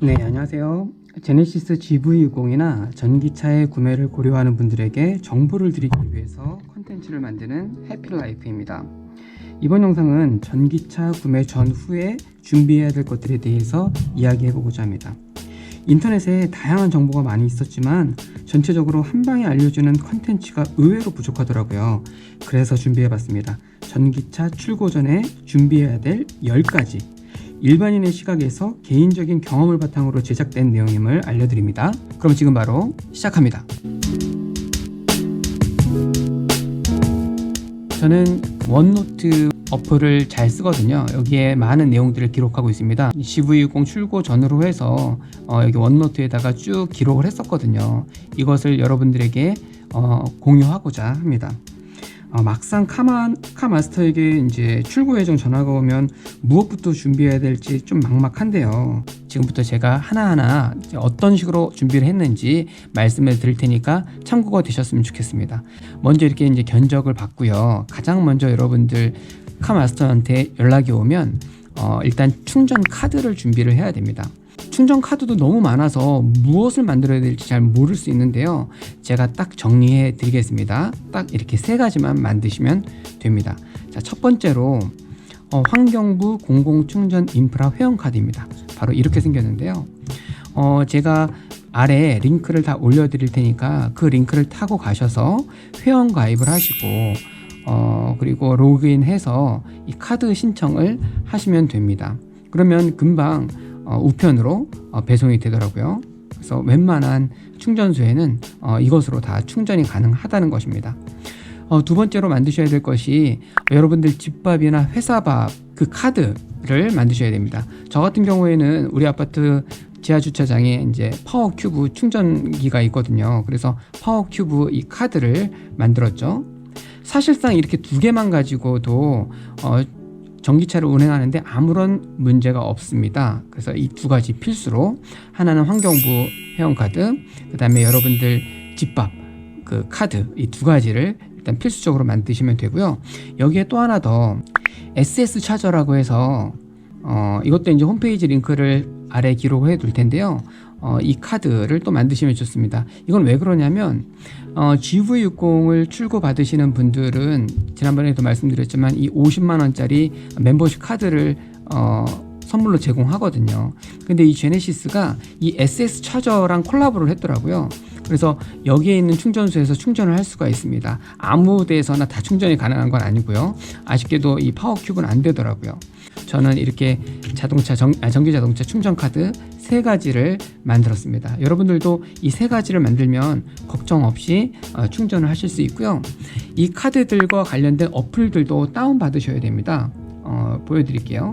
네, 안녕하세요. 제네시스 GV60이나 전기차의 구매를 고려하는 분들에게 정보를 드리기 위해서 콘텐츠를 만드는 해피라이프입니다. 이번 영상은 전기차 구매 전후에 준비해야 될 것들에 대해서 이야기해보고자 합니다. 인터넷에 다양한 정보가 많이 있었지만 전체적으로 한방에 알려주는 콘텐츠가 의외로 부족하더라고요. 그래서 준비해봤습니다. 전기차 출고 전에 준비해야 될 10가지 일반인의 시각에서 개인적인 경험을 바탕으로 제작된 내용임을 알려드립니다. 그럼 지금 바로 시작합니다. 저는 원노트 어플을 잘 쓰거든요. 여기에 많은 내용들을 기록하고 있습니다. GV60 출고 전후로 해서 여기 원노트에다가 쭉 기록을 했었거든요. 이것을 여러분들에게 공유하고자 합니다. 막상 카마스터에게 이제 출고 예정 전화가 오면 무엇부터 준비해야 될지 좀 막막한데요. 지금부터 제가 하나하나 어떤 식으로 준비를 했는지 말씀을 드릴 테니까 참고가 되셨으면 좋겠습니다. 먼저 이렇게 이제 견적을 받고요. 가장 먼저 여러분들 카마스터한테 연락이 오면 일단 충전 카드를 준비를 해야 됩니다. 충전 카드도 너무 많아서 무엇을 만들어야 될지 잘 모를 수 있는데요. 제가 딱 정리해 드리겠습니다. 딱 이렇게 3가지만 만드시면 됩니다. 자, 첫 번째로 환경부 공공충전 인프라 회원카드입니다. 바로 이렇게 생겼는데요. 제가 아래 링크를 다 올려 드릴 테니까 그 링크를 타고 가셔서 회원 가입을 하시고 그리고 로그인해서 이 카드 신청을 하시면 됩니다. 그러면 금방 우편으로 배송이 되더라고요. 그래서 웬만한 충전소에는 이것으로 다 충전이 가능하다는 것입니다. 두 번째로 만드셔야 될 것이 여러분들 집밥이나 회사밥 그 카드를 만드셔야 됩니다. 저 같은 경우에는 우리 아파트 지하 주차장에 이제 파워큐브 충전기가 있거든요. 그래서 파워큐브 이 카드를 만들었죠. 사실상 이렇게 2개만 가지고도 전기차를 운행하는데 아무런 문제가 없습니다. 그래서 이 2가지 필수로, 하나는 환경부 회원카드, 그 다음에 여러분들 집밥 그 카드, 이 2가지를 일단 필수적으로 만드시면 되고요. 여기에 또 하나 더 SS 차저라고 해서 이것도 이제 홈페이지 링크를 아래 기록해 둘 텐데요. 이 카드를 또 만드시면 좋습니다. 이건 왜 그러냐면 GV60을 출고 받으시는 분들은 지난번에도 말씀드렸지만 이 50만원짜리 멤버십 카드를 선물로 제공하거든요. 근데 이 제네시스가 이 SS 차저랑 콜라보를 했더라고요. 그래서 여기에 있는 충전소에서 충전을 할 수가 있습니다. 아무 데서나 다 충전이 가능한 건 아니고요. 아쉽게도 이 파워큐브는 안 되더라고요. 저는 이렇게 전기자동차 충전카드 3가지를 만들었습니다. 여러분들도 이 3가지를 만들면 걱정 없이 충전을 하실 수 있고요. 이 카드들과 관련된 어플들도 다운받으셔야 됩니다. 보여드릴게요.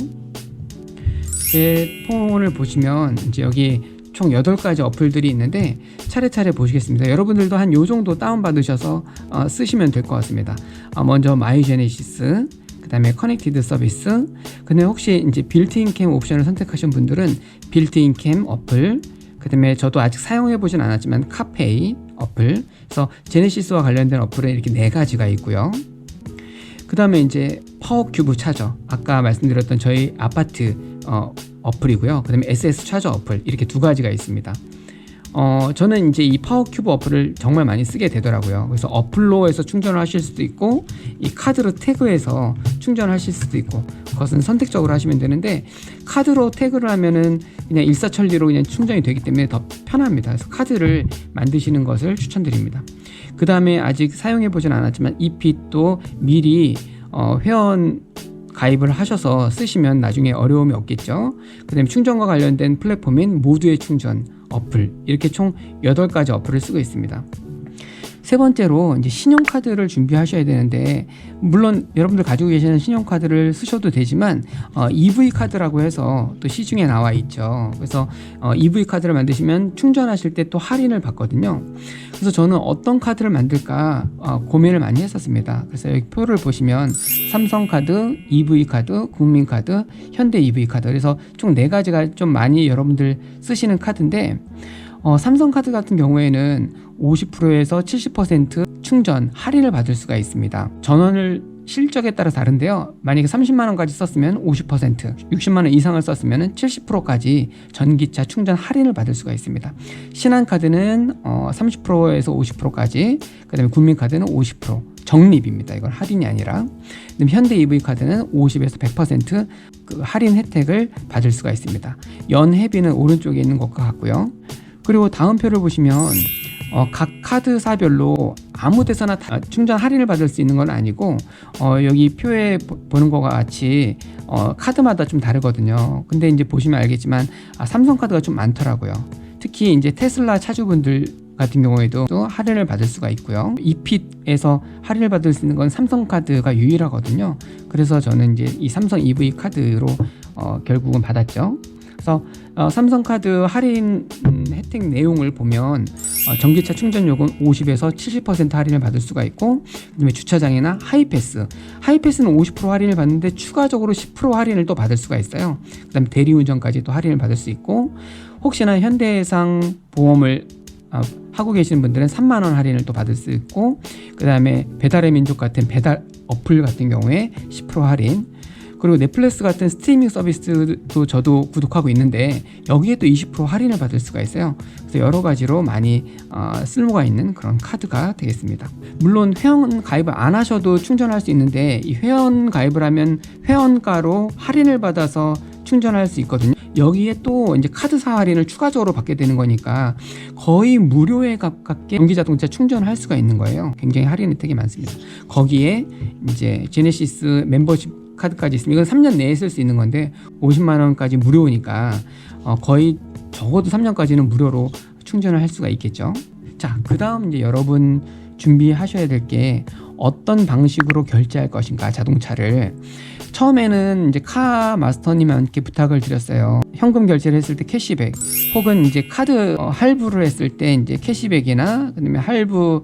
제 폰을 보시면 이제 여기 총 8가지 어플들이 있는데 차례차례 보시겠습니다. 여러분들도 한 요 정도 다운받으셔서 쓰시면 될 것 같습니다. 먼저 마이 제네시스, 그 다음에 커넥티드 서비스, 근데 혹시 이제 빌트인 캠 옵션을 선택하신 분들은 빌트인 캠 어플, 그 다음에 저도 아직 사용해 보진 않았지만 카페이 어플, 그래서 제네시스와 관련된 어플은 이렇게 4가지가 있고요. 그 다음에 이제 파워큐브 차저, 아까 말씀드렸던 저희 아파트 어플이고요. 그 다음에 SS 차저 어플, 이렇게 2가지가 있습니다. 저는 이제 이 파워큐브 어플을 정말 많이 쓰게 되더라고요. 그래서 어플로 해서 충전을 하실 수도 있고, 이 카드로 태그해서 충전을 하실 수도 있고, 그것은 선택적으로 하시면 되는데, 카드로 태그를 하면은 그냥 일사천리로 그냥 충전이 되기 때문에 더 편합니다. 그래서 카드를 만드시는 것을 추천드립니다. 그 다음에 아직 사용해 보진 않았지만 이 핏도 미리 회원 가입을 하셔서 쓰시면 나중에 어려움이 없겠죠. 그 다음에 충전과 관련된 플랫폼인 모두의 충전 어플, 이렇게 총 8가지 어플을 쓰고 있습니다. 세 번째로 이제 신용카드를 준비하셔야 되는데, 물론 여러분들 가지고 계시는 신용카드를 쓰셔도 되지만 EV카드라고 해서 또 시중에 나와 있죠. 그래서 EV카드를 만드시면 충전하실 때 또 할인을 받거든요. 그래서 저는 어떤 카드를 만들까 고민을 많이 했었습니다. 그래서 여기 표를 보시면 삼성카드, EV카드, 국민카드, 현대 EV카드, 그래서 총 4가지가 좀 많이 여러분들 쓰시는 카드인데, 삼성카드 같은 경우에는 50%에서 70% 충전 할인을 받을 수가 있습니다. 전원을 실적에 따라 다른데요. 만약에 30만 원까지 썼으면 50%, 60만 원 이상을 썼으면 70%까지 전기차 충전 할인을 받을 수가 있습니다. 신한카드는 30%에서 50%까지, 그다음에 국민카드는 50% 적립입니다. 이건 할인이 아니라. 그다음에 현대 EV카드는 50에서 100% 그 할인 혜택을 받을 수가 있습니다. 연회비는 오른쪽에 있는 것과 같고요. 그리고 다음 표를 보시면 각 카드사별로 아무 데서나 다 충전 할인을 받을 수 있는 건 아니고 여기 표에 보는 것과 같이 카드마다 좀 다르거든요. 근데 이제 보시면 알겠지만 삼성카드가 좀 많더라고요. 특히 이제 테슬라 차주분들 같은 경우에도 또 할인을 받을 수가 있고요. 이핏에서 할인을 받을 수 있는 건 삼성카드가 유일하거든요. 그래서 저는 이제 이 삼성 EV 카드로 결국은 받았죠. 그래서 삼성카드 할인 혜택 내용을 보면 전기차 충전요금 50에서 70% 할인을 받을 수가 있고, 그다음에 주차장이나 하이패스는 50% 할인을 받는데 추가적으로 10% 할인을 또 받을 수가 있어요. 그다음에 대리운전까지 또 할인을 받을 수 있고, 혹시나 현대해상 보험을 하고 계시는 분들은 3만 원 할인을 또 받을 수 있고, 그다음에 배달의 민족 같은 배달 어플 같은 경우에 10% 할인, 그리고 넷플릭스 같은 스트리밍 서비스도 저도 구독하고 있는데 여기에 또 20% 할인을 받을 수가 있어요. 그래서 여러 가지로 많이 쓸모가 있는 그런 카드가 되겠습니다. 물론 회원 가입을 안 하셔도 충전할 수 있는데, 이 회원 가입을 하면 회원가로 할인을 받아서 충전할 수 있거든요. 여기에 또 이제 카드사 할인을 추가적으로 받게 되는 거니까 거의 무료에 가깝게 전기자동차 충전을 할 수가 있는 거예요. 굉장히 할인 혜택이 많습니다. 거기에 이제 제네시스 멤버십 카드까지 있으면, 이건 3년 내에 쓸 수 있는 건데 50만 원까지 무료니까 거의 적어도 3년까지는 무료로 충전을 할 수가 있겠죠. 자, 그 다음 이제 여러분 준비하셔야 될 게 어떤 방식으로 결제할 것인가, 자동차를. 처음에는 이제 카 마스터님한테 부탁을 드렸어요. 현금 결제를 했을 때 캐시백, 혹은 이제 카드 할부를 했을 때 이제 캐시백이나 그다음에 할부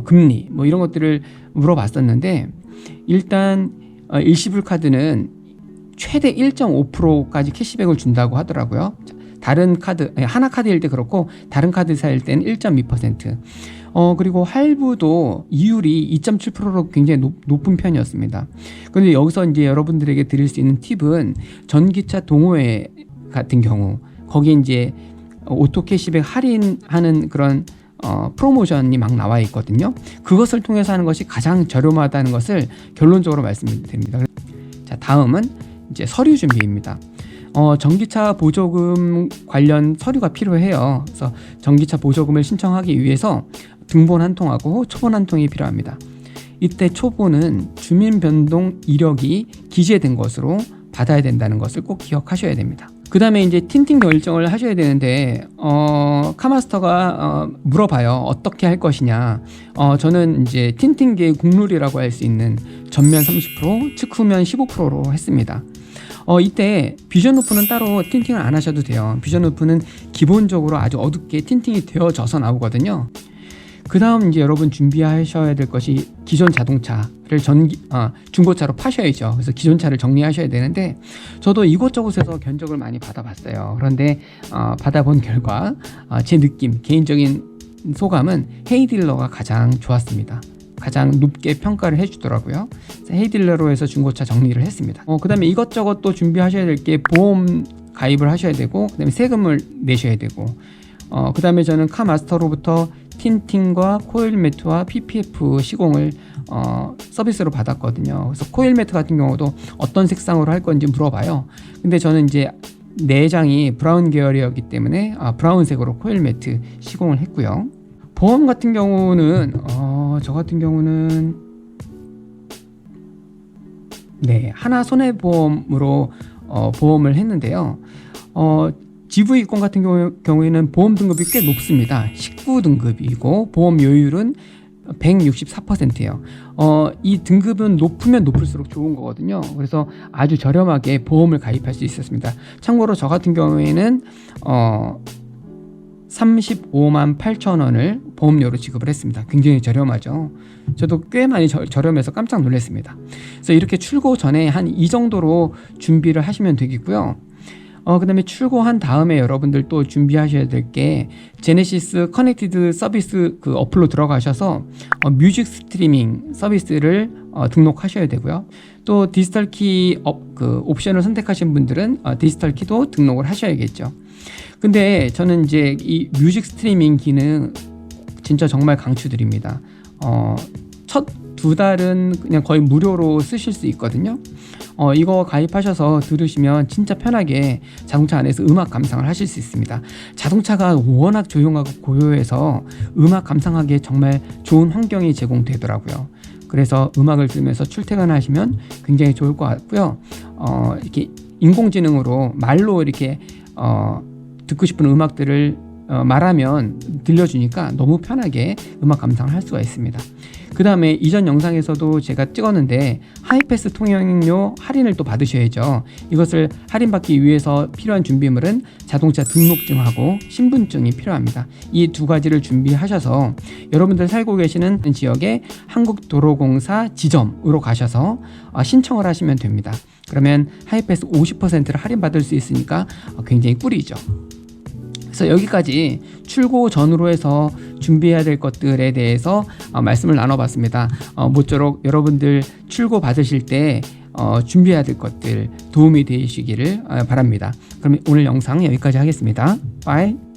금리 뭐 이런 것들을 물어봤었는데, 일단 일시불 카드는 최대 1.5%까지 캐시백을 준다고 하더라고요. 다른 카드, 하나 카드일 때 그렇고 다른 카드사일 때는 1.2%. 그리고 할부도 이율이 2.7%로 굉장히 높은 편이었습니다. 그런데 여기서 이제 여러분들에게 드릴 수 있는 팁은, 전기차 동호회 같은 경우 거기 이제 오토 캐시백 할인하는 그런 프로모션이 막 나와 있거든요. 그것을 통해서 하는 것이 가장 저렴하다는 것을 결론적으로 말씀드립니다. 자, 다음은 이제 서류 준비입니다. 전기차 보조금 관련 서류가 필요해요. 그래서 전기차 보조금을 신청하기 위해서 등본 한 통하고 초본 한 통이 필요합니다. 이때 초본은 주민 변동 이력이 기재된 것으로 받아야 된다는 것을 꼭 기억하셔야 됩니다. 그 다음에 이제 틴팅 결정을 하셔야 되는데, 카마스터가 물어봐요. 어떻게 할 것이냐. 저는 이제 틴팅계의 국룰이라고 할 수 있는 전면 30%, 측후면 15%로 했습니다. 이때 비전 루프는 따로 틴팅을 안 하셔도 돼요. 비전 루프는 기본적으로 아주 어둡게 틴팅이 되어져서 나오거든요. 그 다음 이제 여러분 준비하셔야 될 것이 기존 자동차를 중고차로 파셔야죠. 그래서 기존 차를 정리하셔야 되는데, 저도 이곳저곳에서 견적을 많이 받아봤어요. 그런데 받아본 결과 제 느낌, 개인적인 소감은 헤이딜러가 가장 좋았습니다. 가장 높게 평가를 해주더라고요. 헤이딜러로 해서 중고차 정리를 했습니다. 그 다음에 이것저것 또 준비하셔야 될 게, 보험 가입을 하셔야 되고, 그 다음에 세금을 내셔야 되고, 그 다음에 저는 카마스터로부터 틴팅과 코일 매트와 PPF 시공을 서비스로 받았거든요. 그래서 코일 매트 같은 경우도 어떤 색상으로 할 건지 물어봐요. 근데 저는 이제 내장이 브라운 계열이었기 때문에 브라운색으로 코일 매트 시공을 했고요. 보험 같은 경우는 저 같은 경우는 하나 손해보험으로 보험을 했는데요. GV60 같은 경우에는 보험 등급이 꽤 높습니다. 19등급이고 보험 요율은 164%예요. 이 등급은 높으면 높을수록 좋은 거거든요. 그래서 아주 저렴하게 보험을 가입할 수 있었습니다. 참고로 저 같은 경우에는 35만 8천 원을 보험료로 지급을 했습니다. 굉장히 저렴하죠. 저도 꽤 많이 저렴해서 깜짝 놀랐습니다. 그래서 이렇게 출고 전에 한 이 정도로 준비를 하시면 되겠고요. 그 다음에 출고한 다음에 여러분들 또 준비하셔야 될 게, 제네시스 커넥티드 서비스 그 어플로 들어가셔서 뮤직 스트리밍 서비스를 등록하셔야 되고요. 또 디지털 키 옵션을 선택하신 분들은 디지털 키도 등록을 하셔야겠죠. 근데 저는 이제 이 뮤직 스트리밍 기능 진짜 정말 강추드립니다. 첫 2달은 그냥 거의 무료로 쓰실 수 있거든요. 이거 가입하셔서 들으시면 진짜 편하게 자동차 안에서 음악 감상을 하실 수 있습니다. 자동차가 워낙 조용하고 고요해서 음악 감상하기에 정말 좋은 환경이 제공되더라고요. 그래서 음악을 들으면서 출퇴근하시면 굉장히 좋을 것 같고요. 이렇게 인공지능으로 말로 이렇게 듣고 싶은 음악들을 말하면 들려주니까 너무 편하게 음악 감상을 할 수가 있습니다. 그 다음에 이전 영상에서도 제가 찍었는데 하이패스 통행료 할인을 또 받으셔야죠. 이것을 할인받기 위해서 필요한 준비물은 자동차 등록증하고 신분증이 필요합니다. 이 2가지를 준비하셔서 여러분들 살고 계시는 지역의 한국도로공사 지점으로 가셔서 신청을 하시면 됩니다. 그러면 하이패스 50%를 할인받을 수 있으니까 굉장히 꿀이죠. 그래서 여기까지 출고 전후로 해서 준비해야 될 것들에 대해서 말씀을 나눠봤습니다. 모쪼록 여러분들 출고 받으실 때 준비해야 될 것들 도움이 되시기를 바랍니다. 그럼 오늘 영상 여기까지 하겠습니다. 바이.